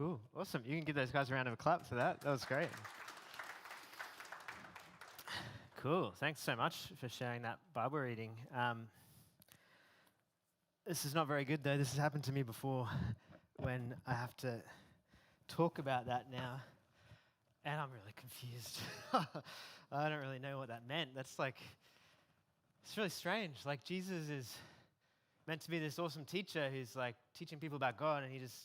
Cool. Awesome. You can give those guys a round of applause for that. That was great. Cool. Thanks so much for sharing that Bible reading. This is not very good, though. This has happened to me before when I have to talk about that now, and I'm really confused. I don't really know what that meant. It's really strange. Like, Jesus is meant to be this awesome teacher who's like teaching people about God, and he just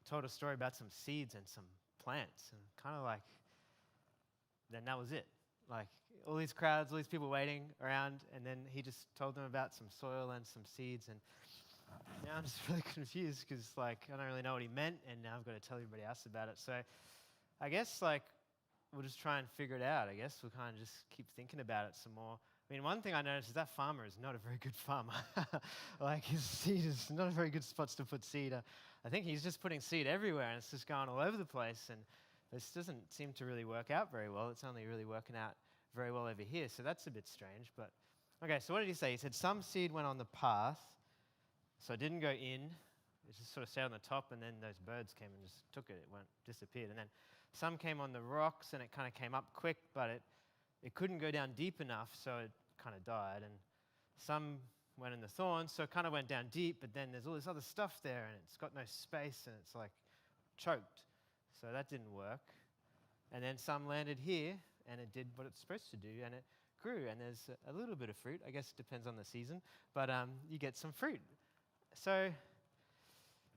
told a story about some seeds and some plants, and kind of like, then that was it. Like, all these crowds, all these people waiting around, and then he just told them about some soil and some seeds, and now I'm just really confused because, like, I don't really know what he meant, and now I've got to tell everybody else about it. So I guess, like, we'll just try and figure it out. I guess we'll kind of just keep thinking about it some more. I mean, one thing I noticed is that farmer is not a very good farmer. Like, his seed is not a very good spots to put seed. I think he's just putting seed everywhere, and it's just going all over the place, and this doesn't seem to really work out very well. It's only really working out very well over here, so that's a bit strange. But okay, so what did he say? He said some seed went on the path, so it didn't go in. It just sort of stayed on the top, and then those birds came and just took it. It disappeared. And then some came on the rocks, and it kind of came up quick, but it couldn't go down deep enough, so it kind of died. And some went in the thorns, so it kind of went down deep, but then there's all this other stuff there, and it's got no space, and it's like choked. So that didn't work. And then some landed here, and it did what it's supposed to do, and it grew. And there's a little bit of fruit. I guess it depends on the season, but you get some fruit. So,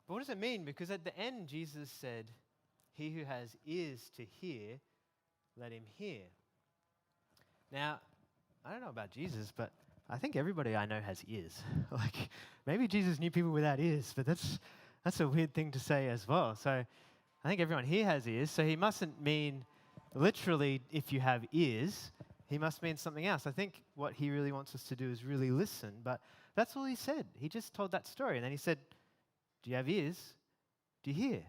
but what does it mean? Because at the end, Jesus said, "He who has ears to hear, let him hear." Now, I don't know about Jesus, but I think everybody I know has ears. Like, maybe Jesus knew people without ears, but that's a weird thing to say as well. So I think everyone here has ears, so he mustn't mean literally if you have ears. He must mean something else. I think what he really wants us to do is really listen, but that's all he said. He just told that story, and then he said, "Do you have ears? Do you hear?"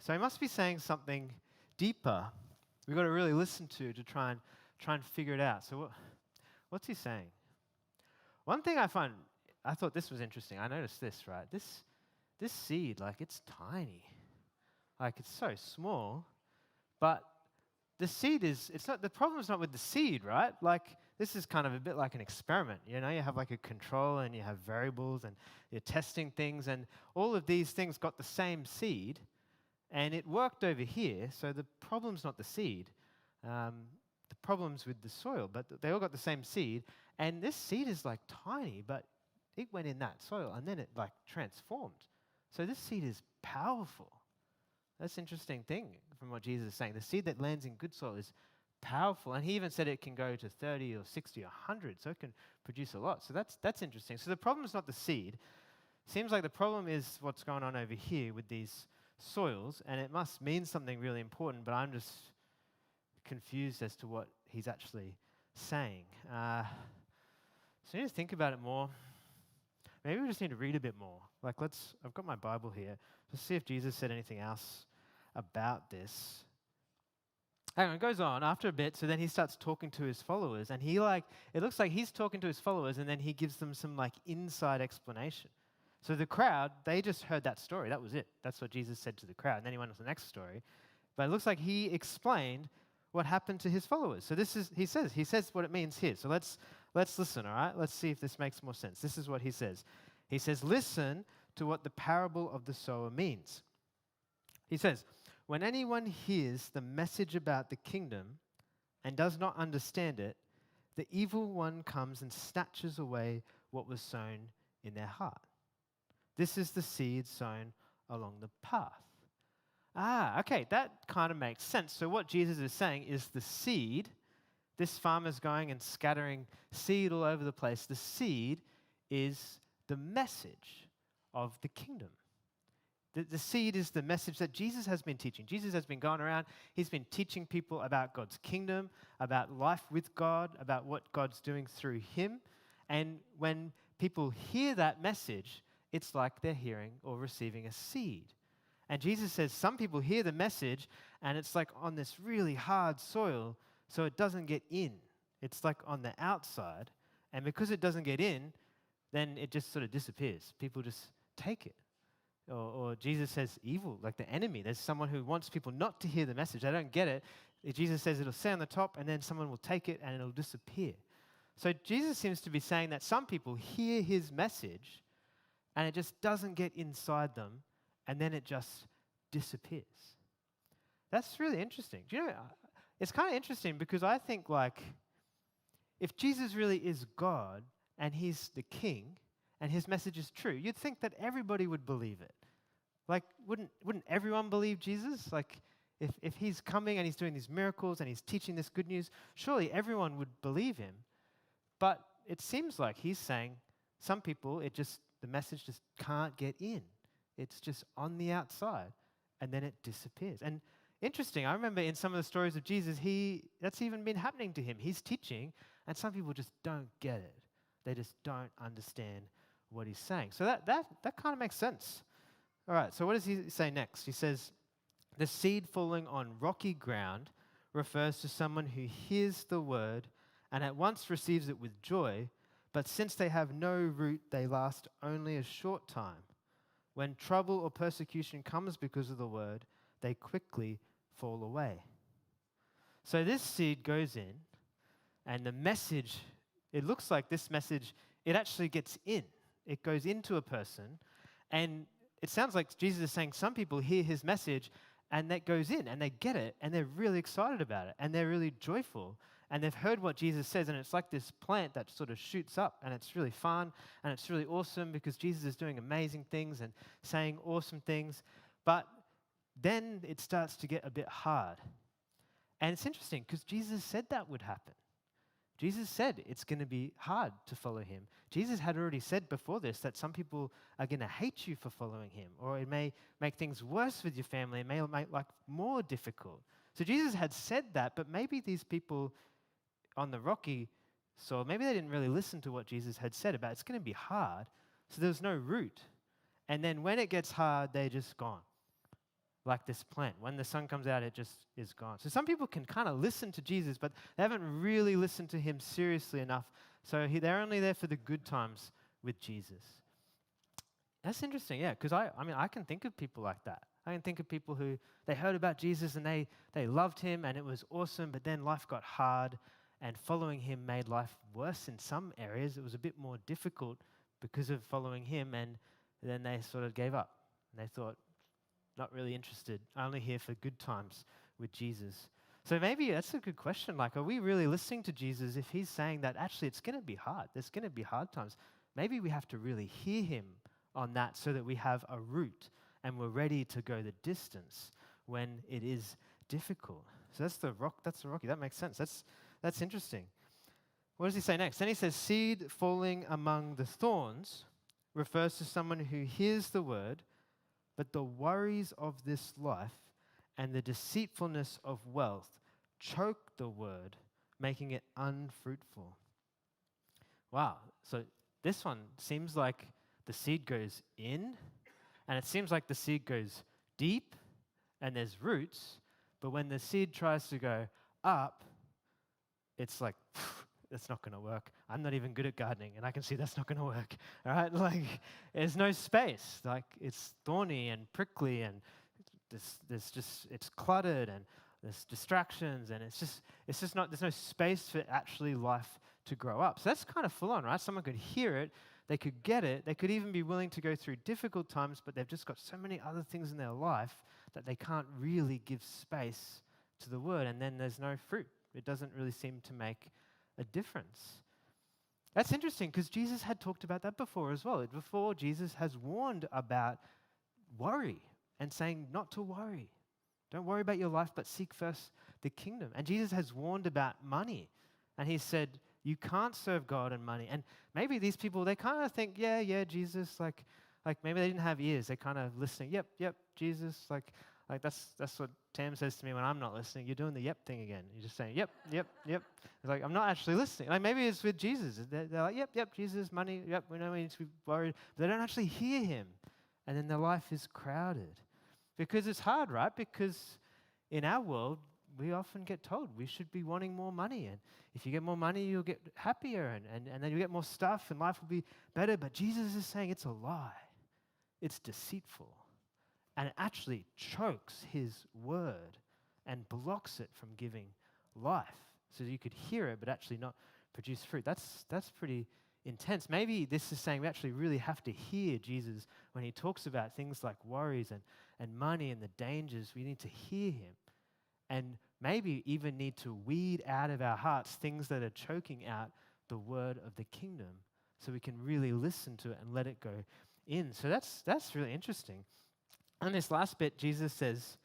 So he must be saying something deeper. We've got to really listen to try and figure it out. So what's he saying? One thing I thought this was interesting. I noticed this, right? This seed, like, it's tiny. Like, it's so small, but the seed the problem's not with the seed, right? Like, this is kind of a bit like an experiment, you know? You have like a control, and you have variables, and you're testing things, and all of these things got the same seed, and it worked over here, so the problem's not the seed. The problem's with the soil, but they all got the same seed, and this seed is like tiny, but it went in that soil, and then it like transformed. So this seed is powerful. That's an interesting thing from what Jesus is saying. The seed that lands in good soil is powerful, and he even said it can go to 30 or 60 or 100, so it can produce a lot. So that's interesting. So the problem is not the seed. Seems like the problem is what's going on over here with these soils, and it must mean something really important, but I'm just confused as to what he's actually saying. So I need to think about it more. Maybe we just need to read a bit more. Like, I've got my Bible here. Let's see if Jesus said anything else about this. Hang on, it goes on after a bit, so then he starts talking to his followers, and it looks like he's talking to his followers, and then he gives them some like inside explanation. So the crowd, they just heard that story. That was it. That's what Jesus said to the crowd. And then he went on to the next story. But it looks like he explained what happened to his followers. So he says what it means here. So let's listen, all right? Let's see if this makes more sense. This is what he says. He says, "Listen to what the parable of the sower means." He says, "When anyone hears the message about the kingdom and does not understand it, the evil one comes and snatches away what was sown in their heart. This is the seed sown along the path." Okay, that kind of makes sense. So what Jesus is saying is the seed, this farmer's going and scattering seed all over the place. The seed is the message of the kingdom. The seed is the message that Jesus has been teaching. Jesus has been going around. He's been teaching people about God's kingdom, about life with God, about what God's doing through him. And when people hear that message, it's like they're hearing or receiving a seed. And Jesus says some people hear the message, and it's like on this really hard soil, so it doesn't get in. It's like on the outside. And because it doesn't get in, then it just sort of disappears. People just take it. or Jesus says evil, like the enemy. There's someone who wants people not to hear the message. They don't get it. Jesus says it'll stay on the top, and then someone will take it and it'll disappear. So Jesus seems to be saying that some people hear his message and it just doesn't get inside them, and then it just disappears. That's really interesting. Do you know, it's kind of interesting because I think, like, if Jesus really is God and he's the king and his message is true, you'd think that everybody would believe it. Like, wouldn't everyone believe Jesus? Like, if he's coming and he's doing these miracles and he's teaching this good news, surely everyone would believe him. But it seems like he's saying some people, the message just can't get in. It's just on the outside, and then it disappears. And interesting, I remember in some of the stories of Jesus, that's even been happening to him. He's teaching, and some people just don't get it. They just don't understand what he's saying. So that kind of makes sense. All right, so what does he say next? He says, the seed falling on rocky ground refers to someone who hears the word and at once receives it with joy, but since they have no root, they last only a short time. When trouble or persecution comes because of the word, they quickly fall away. So this seed goes in, and the message, it looks like this message, it actually gets in. It goes into a person, and it sounds like Jesus is saying some people hear his message, and that goes in, and they get it, and they're really excited about it, and they're really joyful, and they've heard what Jesus says, and it's like this plant that sort of shoots up, and it's really fun, and it's really awesome because Jesus is doing amazing things and saying awesome things, but then it starts to get a bit hard. And it's interesting because Jesus said that would happen. Jesus said it's going to be hard to follow him. Jesus had already said before this that some people are going to hate you for following him, or it may make things worse with your family. It may make life more difficult. So Jesus had said that, but maybe these people on the rocky soil, maybe they didn't really listen to what Jesus had said about it's going to be hard, so there was no root. And then when it gets hard, they're just gone. Like this plant. When the sun comes out, it just is gone. So some people can kind of listen to Jesus, but they haven't really listened to him seriously enough. So they're only there for the good times with Jesus. That's interesting, yeah, because I can think of people like that. I can think of people who, they heard about Jesus and they loved him and it was awesome, but then life got hard and following him made life worse in some areas. It was a bit more difficult because of following him, and then they sort of gave up. And they thought, not really interested, only here for good times with Jesus. So maybe that's a good question. Like, are we really listening to Jesus if he's saying that actually it's going to be hard? There's going to be hard times. Maybe we have to really hear him on that so that we have a root and we're ready to go the distance when it is difficult. So that's the rocky. That makes sense. That's interesting. What does he say next? Then he says, seed falling among the thorns refers to someone who hears the word, but the worries of this life and the deceitfulness of wealth choke the word, making it unfruitful. Wow. So this one seems like the seed goes in, and it seems like the seed goes deep, and there's roots, but when the seed tries to go up, it's like, that's not going to work. I'm not even good at gardening, and I can see that's not going to work. All right, like there's no space. Like it's thorny and prickly, and it's cluttered, and there's distractions, and it's just not. There's no space for actually life to grow up. So that's kind of full on, right? Someone could hear it, they could get it, they could even be willing to go through difficult times, but they've just got so many other things in their life that they can't really give space to the word, and then there's no fruit. It doesn't really seem to make a difference. That's interesting because Jesus had talked about that before as well. Before, Jesus has warned about worry and saying not to worry. Don't worry about your life, but seek first the kingdom. And Jesus has warned about money. And he said, you can't serve God and money. And maybe these people, they kind of think, yeah, Jesus, like maybe they didn't have ears. They kind of listening, yep, Jesus, like that's what Tam says to me when I'm not listening. You're doing the yep thing again. You're just saying, yep. It's like, I'm not actually listening. Like maybe it's with Jesus. They're like, yep, Jesus, money, yep, we know we need to be worried. But they don't actually hear him. And then their life is crowded. Because it's hard, right? Because in our world, we often get told we should be wanting more money. And if you get more money, you'll get happier. And then you get more stuff and life will be better. But Jesus is saying it's a lie. It's deceitful. and it actually chokes his word and blocks it from giving life. So you could hear it, but actually not produce fruit. That's pretty intense. Maybe this is saying we actually really have to hear Jesus when he talks about things like worries and money and the dangers. We need to hear him. And maybe even need to weed out of our hearts things that are choking out the word of the kingdom so we can really listen to it and let it go in. So that's really interesting. And this last bit, Jesus says,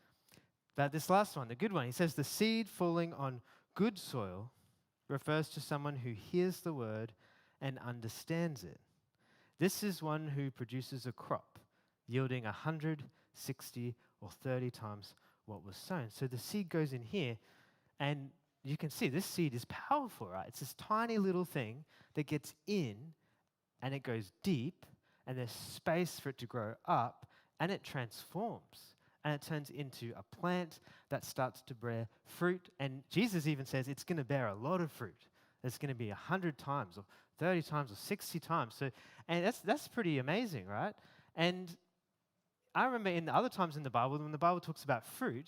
about this last one, the good one, he says, the seed falling on good soil refers to someone who hears the word and understands it. This is one who produces a crop yielding 160 or 30 times what was sown. So the seed goes in here, and you can see this seed is powerful, right? It's this tiny little thing that gets in, and it goes deep, and there's space for it to grow up, and it transforms, and it turns into a plant that starts to bear fruit. And Jesus even says it's going to bear a lot of fruit. It's going to be 100 times, or 30 times, or 60 times. So, and that's pretty amazing, right? And I remember in the other times in the Bible, when the Bible talks about fruit,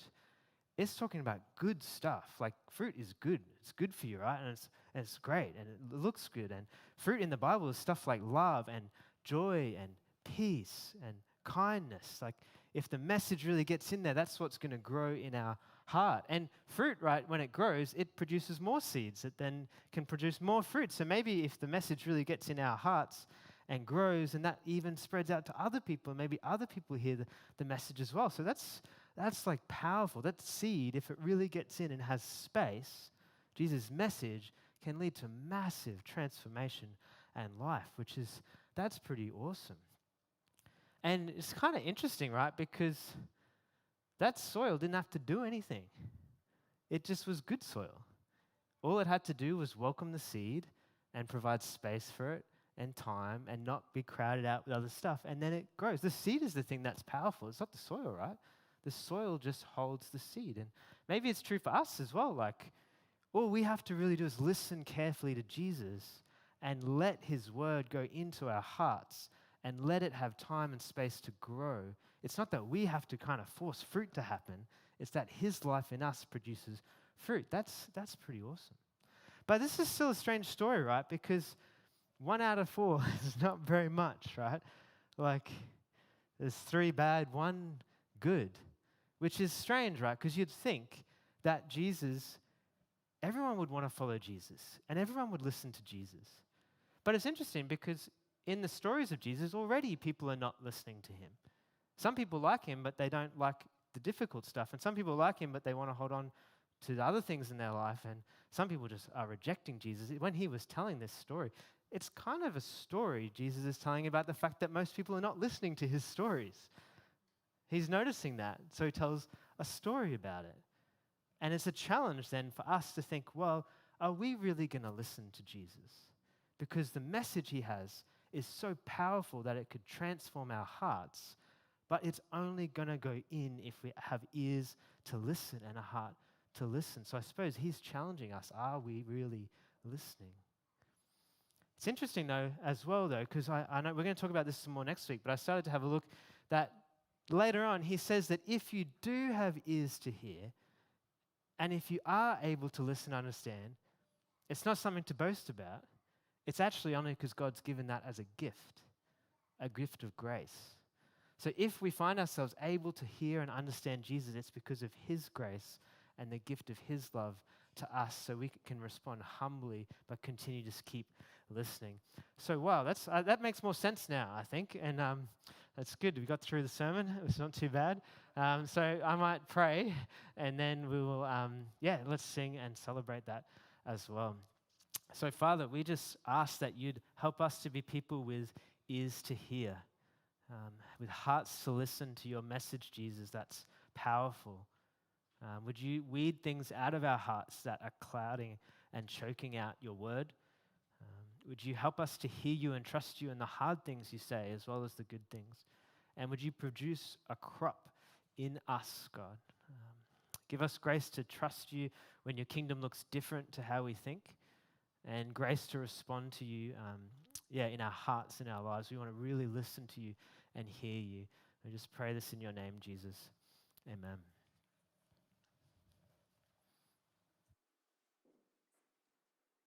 it's talking about good stuff. Like fruit is good. It's good for you, right? And it's great, and it looks good. And fruit in the Bible is stuff like love and joy and peace and kindness. Like if the message really gets in there, that's what's going to grow in our heart. And fruit, right, when it grows, it produces more seeds. It then can produce more fruit. So maybe if the message really gets in our hearts and grows, and that even spreads out to other people, and maybe other people hear the message as well. So that's like powerful. That seed, if it really gets in and has space, Jesus' message can lead to massive transformation and life, that's pretty awesome. And it's kind of interesting, right? Because that soil didn't have to do anything. It just was good soil. All it had to do was welcome the seed and provide space for it and time and not be crowded out with other stuff. And then it grows. The seed is the thing that's powerful. It's not the soil, right? The soil just holds the seed. And maybe it's true for us as well. Like, all we have to really do is listen carefully to Jesus and let his word go into our hearts and let it have time and space to grow. It's not that we have to kind of force fruit to happen. It's that his life in us produces fruit. That's pretty awesome. But this is still a strange story, right? Because 1 out of 4 is not very much, right? Like, there's 3 bad, 1 good, which is strange, right? Because you'd think that everyone would want to follow Jesus, and everyone would listen to Jesus. But it's interesting because in the stories of Jesus, already people are not listening to him. Some people like him, but they don't like the difficult stuff. And some people like him, but they want to hold on to the other things in their life. And some people just are rejecting Jesus. When he was telling this story, it's kind of a story Jesus is telling about the fact that most people are not listening to his stories. He's noticing that, so he tells a story about it. And it's a challenge then for us to think, well, are we really going to listen to Jesus? Because the message he has is so powerful that it could transform our hearts, but it's only going to go in if we have ears to listen and a heart to listen. So I suppose he's challenging us. Are we really listening? It's interesting, though, as well, though, because I know we're going to talk about this some more next week, but I started to have a look that later on he says that if you do have ears to hear, and if you are able to listen and understand, it's not something to boast about. It's actually only because God's given that as a gift of grace. So if we find ourselves able to hear and understand Jesus, it's because of his grace and the gift of his love to us, so we can respond humbly but continue to keep listening. So wow, that makes more sense now, I think, and that's good. We got through the sermon. It was not too bad. So I might pray, and then we will, let's sing and celebrate that as well. So Father, we just ask that you'd help us to be people with ears to hear, with hearts to listen to your message, Jesus, that's powerful. Would you weed things out of our hearts that are clouding and choking out your word? Would you help us to hear you and trust you in the hard things you say as well as the good things? And would you produce a crop in us, God? Give us grace to trust you when your kingdom looks different to how we think, and grace to respond to you in our hearts, in our lives. We want to really listen to you and hear you. We just pray this in your name, Jesus. Amen.